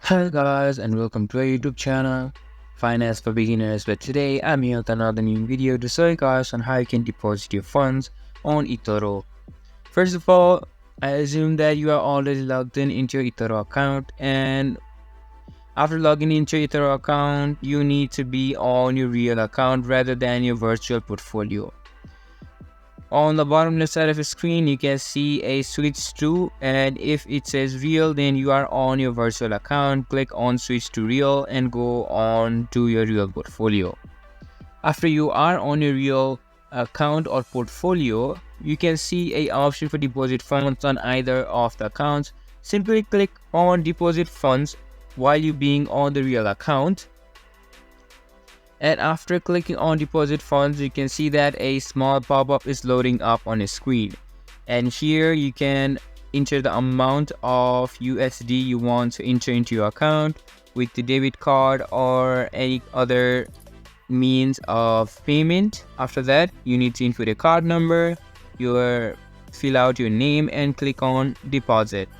Hello guys and welcome to our YouTube channel Finance for Beginners, where today I'm here with another new video to show you guys on how you can deposit your funds on Etoro. First of all, I assume that you are already logged in into your Etoro account, and after logging into your Etoro account you need to be on your real account rather than your virtual portfolio. On the bottom left side of the screen, you can see a switch to, and if it says real, then you are on your virtual account. Click on switch to real and go on to your real portfolio. After you are on your real account or portfolio, you can see a option for deposit funds on either of the accounts. Simply click on deposit funds while you being on the real account. And after clicking on deposit funds, you can see that a small pop-up is loading up on a screen, and here you can enter the amount of USD you want to enter into your account with the debit card or any other means of payment. After that, you need to input a card number, fill out your name and click on deposit.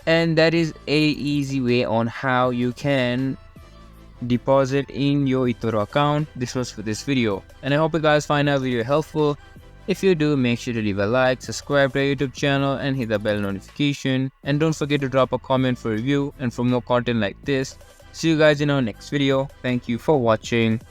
And that is a easy way on how you can deposit in your Etoro account. This was for this video, and I hope you guys find our video helpful. If you do, make sure to leave a like, subscribe to our YouTube channel and hit the bell notification, and don't forget to drop a comment for review and for more content like this. See you guys in our next video. Thank you for watching.